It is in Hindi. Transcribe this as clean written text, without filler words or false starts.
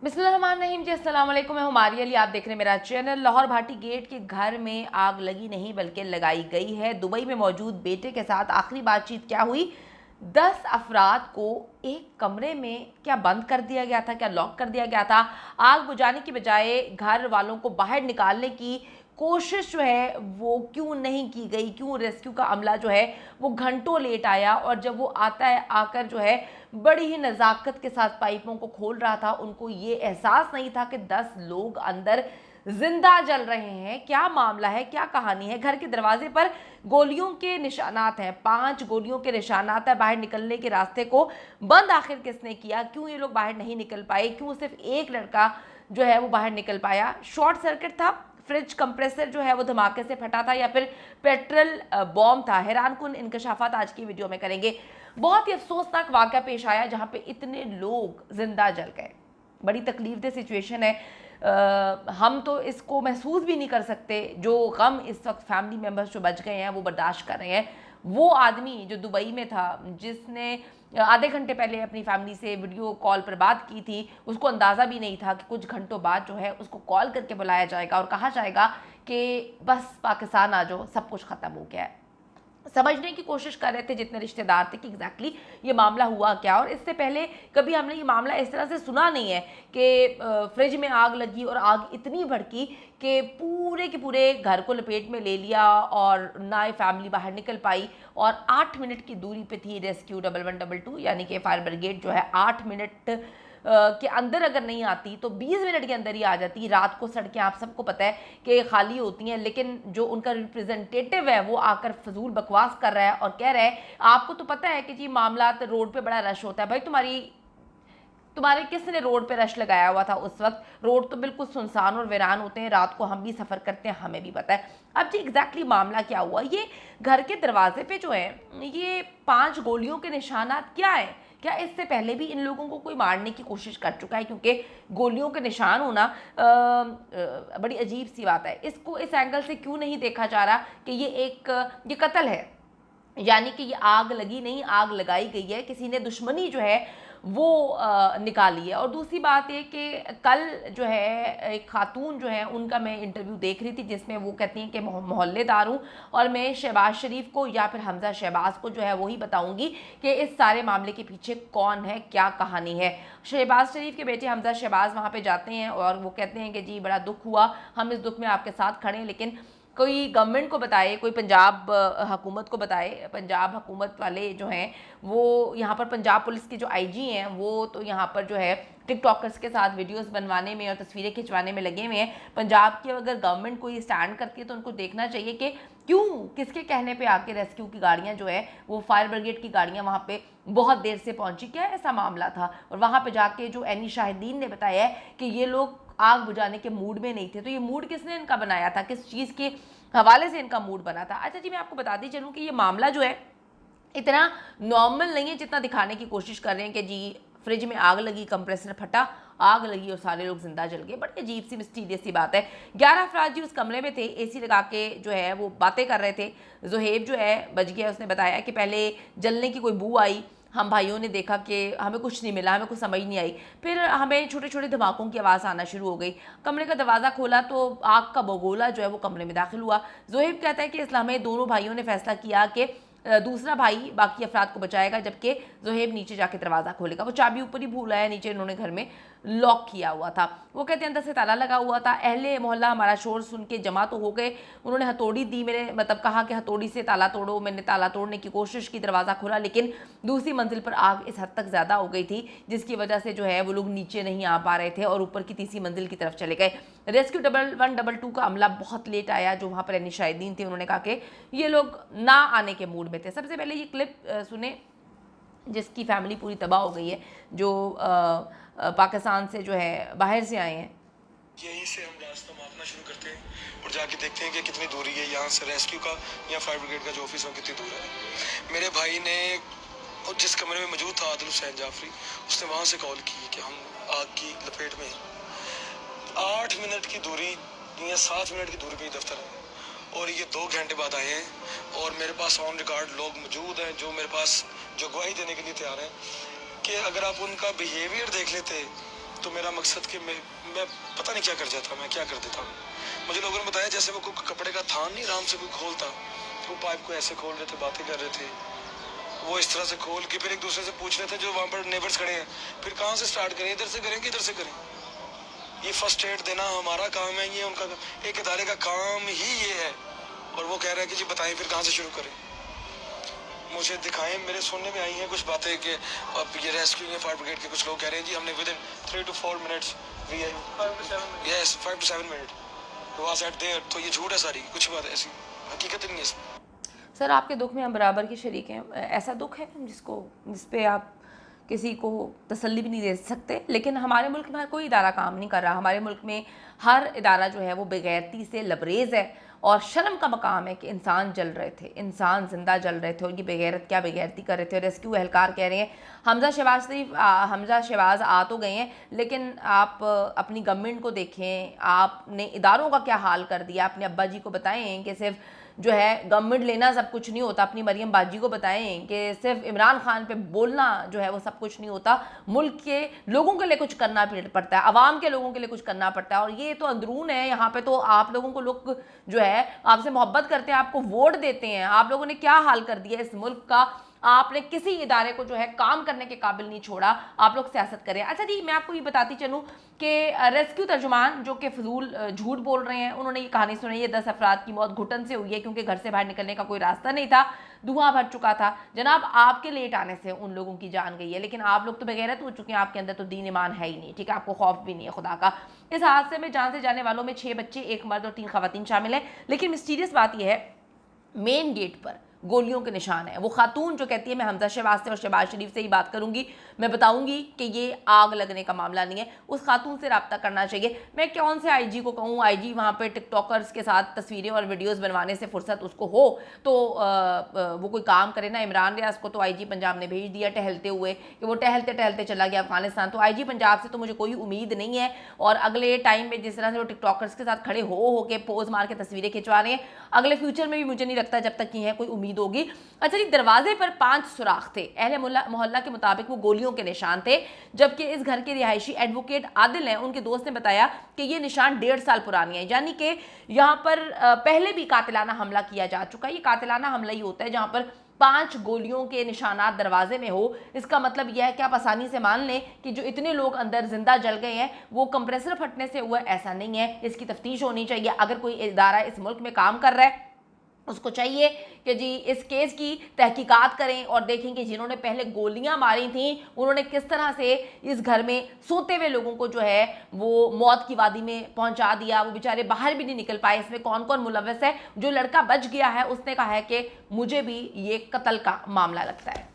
बिस्मिल्लाहिर्रहमानिर्रहीम जी, अस्सलाम वालेकुम। मैं हूं मारिया अली, आप देख रहे हैं मेरा चैनल। लाहौर भाटी गेट के घर में आग लगी नहीं बल्कि लगाई गई है। दुबई में मौजूद बेटे के साथ आखिरी बातचीत क्या हुई? 10 अफराद को एक कमरे में क्या बंद कर दिया गया था, क्या लॉक कर दिया गया था? आग बुझाने की बजाय घर वालों को बाहर निकालने की कोशिश जो है वो क्यों नहीं की गई? क्यों रेस्क्यू का अमला जो है वो घंटों लेट आया? और जब वो आता है, आकर जो है बड़ी ही नज़ाकत के साथ पाइपों को खोल रहा था, उनको ये एहसास नहीं था कि 10 लोग अंदर जिंदा जल रहे हैं। क्या मामला है, क्या कहानी है? घर के दरवाजे पर गोलियों के निशानात हैं, 5 गोलियों के निशानात है। बाहर निकलने के रास्ते को बंद आखिर किसने किया? क्यों ये लोग बाहर नहीं निकल पाए? क्यों सिर्फ एक लड़का जो है वो बाहर निकल पाया? शॉर्ट सर्किट था, फ्रिज कंप्रेसर जो है वो धमाके से फटा था, या फिर पेट्रोल बॉम्ब था? हैरानकुन इंकशाफात आज की वीडियो में करेंगे। बहुत ही अफसोसनाक वाक़या पेश आया जहाँ पे इतने लोग जिंदा जल गए। बड़ी तकलीफदेह सिचुएशन है। हम तो इसको महसूस भी नहीं कर सकते। जो गम इस वक्त फैमिली मेम्बर्स जो बच गए हैं वो बर्दाश्त कर रहे हैं। वो आदमी जो दुबई में था, जिसने आधे घंटे पहले अपनी फैमिली से वीडियो कॉल पर बात की थी, उसको अंदाज़ा भी नहीं था कि कुछ घंटों बाद जो है उसको कॉल करके बुलाया जाएगा और कहा जाएगा कि बस पाकिस्तान आ जाओ, सब कुछ ख़त्म हो गया है। समझने की कोशिश कर रहे थे जितने रिश्तेदार थे कि एग्जैक्टली ये मामला हुआ क्या। और इससे पहले कभी हमने ये मामला इस तरह से सुना नहीं है कि फ्रिज में आग लगी और आग इतनी भड़की कि पूरे के पूरे घर को लपेट में ले लिया और ना ही फैमिली बाहर निकल पाई। और 8 मिनट की दूरी पे थी रेस्क्यू 1122, यानी कि फायर ब्रिगेड जो है 8 मिनट के अंदर अगर नहीं आती तो 20 मिनट के अंदर ही आ जाती। रात को सड़कें आप सबको पता है कि खाली होती हैं, लेकिन जो उनका रिप्रेजेंटेटिव है वो आकर फजूल बकवास कर रहा है और कह रहा है आपको तो पता है कि जी मामला रोड पे बड़ा रश होता है। भाई तुम्हारे किसने रोड पे रश लगाया हुआ था? उस वक्त रोड तो बिल्कुल सुनसान और वीरान होते हैं। रात को हम भी सफ़र करते हैं, हमें भी पता है। अब जी एग्जैक्टली मामला क्या हुआ? ये घर के दरवाजे पे जो है ये 5 गोलियों के निशानात क्या है? क्या इससे पहले भी इन लोगों को कोई मारने की कोशिश कर चुका है? क्योंकि गोलियों के निशान होना बड़ी अजीब सी बात है। इसको इस एंगल से क्यों नहीं देखा जा रहा कि ये कत्ल है, यानी कि ये आग लगी नहीं, आग लगाई गई है। किसी ने दुश्मनी जो है वो निकाली है। और दूसरी बात ये कि कल जो है एक खातून जो है उनका मैं इंटरव्यू देख रही थी, जिसमें वो कहती हैं कि मोहल्लेदार हूँ और मैं शहबाज शरीफ को या फिर हमजा शहबाज को जो है वही बताऊंगी कि इस सारे मामले के पीछे कौन है, क्या कहानी है। शहबाज शरीफ के बेटे हमजा शहबाज वहाँ पर जाते हैं और वो कहते हैं कि जी बड़ा दुख हुआ, हम इस दुख में आपके साथ खड़े हैं, लेकिन कोई गवर्नमेंट को बताए, कोई पंजाब हुकूमत को बताए। पंजाब हुकूमत वाले जो हैं वो यहाँ पर, पंजाब पुलिस के जो आईजी हैं वो तो यहाँ पर जो है टिकटॉकर्स के साथ वीडियोस बनवाने में और तस्वीरें खिंचवाने में लगे हुए हैं। पंजाब की अगर गवर्नमेंट कोई स्टैंड करती है तो उनको देखना चाहिए कि क्यों, किसके कहने पे आके रेस्क्यू की गाड़ियाँ जो है वो फायर ब्रिगेड की गाड़ियाँ वहाँ पे बहुत देर से पहुँची। क्या ऐसा मामला था? और वहाँ पर जाके जो एनी शाहिदीन ने बताया है कि ये लोग आग बुझाने के मूड में नहीं थे। तो ये मूड किसने इनका बनाया था? किस चीज़ के हवाले से इनका मूड बना था? अच्छा जी, मैं आपको बताती चलूँ कि ये मामला जो है इतना नॉर्मल नहीं है जितना दिखाने की कोशिश कर रहे हैं कि जी फ्रिज में आग लगी, कंप्रेसर फटा, आग लगी और सारे लोग जिंदा जल गए। बड़ी अजीब सी मिस्टीरियस सी बात है। 11 अफराद जी उस कमरे में थे, एसी लगा के जो है वो बातें कर रहे थे। जोहेब जो है बच गया, उसने बताया कि पहले जलने की कोई बू आई, हम भाइयों ने देखा कि हमें कुछ नहीं मिला, हमें कुछ समझ नहीं आई। फिर हमें छोटे छोटे धमाकों की आवाज़ आना शुरू हो गई। कमरे का दरवाज़ा खोला तो आग का बगोला जो है वो कमरे में दाखिल हुआ। जोहेब कहता है कि इस लम्हे दोनों भाइयों ने फैसला किया कि दूसरा भाई बाकी अफराद को बचाएगा, जबकि जोहेब नीचे जाके दरवाज़ा खोलेगा। वो चाबी ऊपर ही भूल आया, नीचे इन्होंने घर में लॉक किया हुआ था। वो कहते हैं अंदर से ताला लगा हुआ था। अहले मोहल्ला हमारा शोर सुन के जमा तो हो गए, उन्होंने हथौड़ी दी, मेरे मतलब कहा कि हथौड़ी से ताला तोड़ो। मैंने ताला तोड़ने की कोशिश की, दरवाज़ा खोला, लेकिन दूसरी मंजिल पर आग इस हद तक ज़्यादा हो गई थी जिसकी वजह से जो है वो लोग नीचे नहीं आ पा रहे थे और ऊपर की तीसरी मंजिल की तरफ चले गए। रेस्क्यू 1122 का अमला बहुत लेट आया। जो वहाँ पर एनी शाहिदीन थे उन्होंने कहा कि ये लोग ना आने के मूड में थे। सबसे पहले ये क्लिप सुने जिसकी फैमिली पूरी तबाह हो गई है, जो पाकिस्तान से जो है बाहर से आए हैं। यहीं से हम रास्ता मापना शुरू करते हैं और जाके देखते हैं कि कितनी दूरी है यहाँ से रेस्क्यू का या फायर ब्रिगेड का जो ऑफिस है कितनी दूर है। मेरे भाई ने और जिस कमरे में मौजूद था आदिल हुसैन जाफरी, उसने वहाँ से कॉल की कि हम आग की लपेट में 8 मिनट की दूरी या 7 मिनट की दूरी पे ही दफ्तर है और ये 2 घंटे बाद आए हैं। और मेरे पास ऑन रिकॉर्ड लोग मौजूद हैं जो मेरे पास जो गवाही देने के लिए तैयार हैं कि अगर आप उनका बिहेवियर देख लेते तो मेरा मकसद कि मैं पता नहीं क्या कर जाता, मैं क्या कर देता। मुझे लोगों ने बताया जैसे वो कोई कपड़े का थान नहीं आराम से कोई खोलता, वो पाइप को ऐसे खोल रहे थे, बातें कर रहे थे, वो इस तरह से खोल के फिर एक दूसरे से पूछ रहे थे जो वहाँ पर नेबर्स खड़े हैं, फिर कहाँ से स्टार्ट करें, इधर से करें कि इधर से करें। ये फर्स्ट एड देना हमारा काम है, ये उनका एक इदारे का काम ही ये है। और वो कह रहा है कि जी बताएं फिर कहाँ से शुरू करें, मुझे दिखाएं। मेरे सुनने में आई हैं कुछ बातें कि अब ये रेस्क्यू या फायर ब्रिगेड के कुछ लोग कह रहे हैं जी हमने with in 3 to 4 minutes yes 5 to 7 minutes was at there। तो ये झूठ है सारी, कुछ बात ऐसी हकीकत नहीं है इसमें। सर आपके दुख में हम बराबर के शरीक हैं। ऐसा दुख है जिस पे आप किसी को तसल्ली भी नहीं दे सकते, लेकिन हमारे मुल्क में हर कोई इदारा काम नहीं कर रहा। हमारे मुल्क में हर इदारा जो है वो बेगैरती से लबरेज़ है और शर्म का मकाम है कि इंसान जल रहे थे, इंसान जिंदा जल रहे थे और ये बेगैरत क्या बेगैरती कर रहे थे। रेस्क्यू एहलकार कह रहे हैं हमजा शहबाज आ तो गए हैं, लेकिन आप अपनी गवर्नमेंट को देखें, आपने इदारों का क्या हाल कर दिया। अपने अब्बा जी को बताएं कि सिर्फ जो है गवर्नमेंट लेना सब कुछ नहीं होता। अपनी मरियम बाजी को बताएं कि सिर्फ इमरान खान पे बोलना जो है वो सब कुछ नहीं होता। मुल्क के लोगों के लिए कुछ करना पड़ता है, आवाम के लोगों के लिए कुछ करना पड़ता है। और ये तो अंदरून है, यहाँ पे तो आप लोगों को लोग जो है आपसे मोहब्बत करते हैं, आपको वोट देते हैं। आप लोगों ने क्या हाल कर दिया इस मुल्क का, आपने किसी इदारे को जो है काम करने के काबिल नहीं छोड़ा। आप लोग सियासत करें। अच्छा जी, मैं आपको ये बताती चलूँ कि रेस्क्यू तर्जुमान जो कि फजूल झूठ बोल रहे हैं, उन्होंने ये कहानी सुनाई है 10 अफराद की मौत घुटन से हुई है क्योंकि घर से बाहर निकलने का कोई रास्ता नहीं था, धुआं भर चुका था। जनाब आपके लेट आने से उन लोगों की जान गई है, लेकिन आप लोग तो बेगैरत हो चुके हैं, आपके अंदर तो दीन ईमान है ही नहीं, ठीक है, आपको खौफ भी नहीं है खुदा का। इस हादसे में जान से जाने वालों में 6 बच्चे, 1 मर्द और 3 खवातीन शामिल हैं। लेकिन मिस्टीरियस बात यह है मेन गेट पर गोलियों के निशान है। वो खातून जो कहती है मैं हमजा शहबाज से और शहबाज शरीफ से ही बात करूंगी, मैं बताऊंगी कि ये आग लगने का मामला नहीं है, उस खातून से रब्ता करना चाहिए। मैं कौन से आईजी को कहूँ, आईजी वहाँ पे टिकटॉकर्स के साथ तस्वीरें और वीडियोस बनवाने से फुर्सत उसको हो तो वो कोई काम करे ना। इमरान रियाज को तो आईजी पंजाब ने भेज दिया टहलते हुए कि वो टहलते टहलते चला गया अफगानिस्तान। तो आईजी पंजाब से तो मुझे कोई उम्मीद नहीं है। और अगले टाइम में जिस तरह से वो टिकटॉकर्स के साथ खड़े हो के पोज मार के तस्वीरें खिंचवा रहे हैं, अगले फ्यूचर में भी मुझे नहीं लगता जब तक की है कोई उम्मीद होगी। अच्छा जी, दरवाजे पर 5 सुराख थे। अहले मोहल्ला के मुताबिक वो गोलियों के निशान थे, जबकि इस घर के रिहायशी एडवोकेट आदिल हैं, उनके दोस्त ने बताया कि ये निशान 1.5 साल पुरानी है, यानी कि यहाँ पर पहले भी कातिलाना हमला किया जा चुका है। ये कातिलाना हमला ही होता है जहाँ पर 5 गोलियों के निशानात दरवाजे में हो। इसका मतलब यह है कि आप आसानी से मान लें कि जो इतने लोग अंदर जिंदा जल गए हैं वो कंप्रेसर फटने से हुआ, ऐसा नहीं है। इसकी तफ्तीश होनी चाहिए। अगर कोई इदारा इस मुल्क में काम कर रहा है उसको चाहिए कि जी इस केस की तहकीकात करें और देखें कि जिन्होंने पहले गोलियां मारी थी उन्होंने किस तरह से इस घर में सोते हुए लोगों को जो है वो मौत की वादी में पहुंचा दिया। वो बेचारे बाहर भी नहीं निकल पाए। इसमें कौन कौन मुलव्वस है। जो लड़का बच गया है उसने कहा है कि मुझे भी ये कत्ल का मामला लगता है।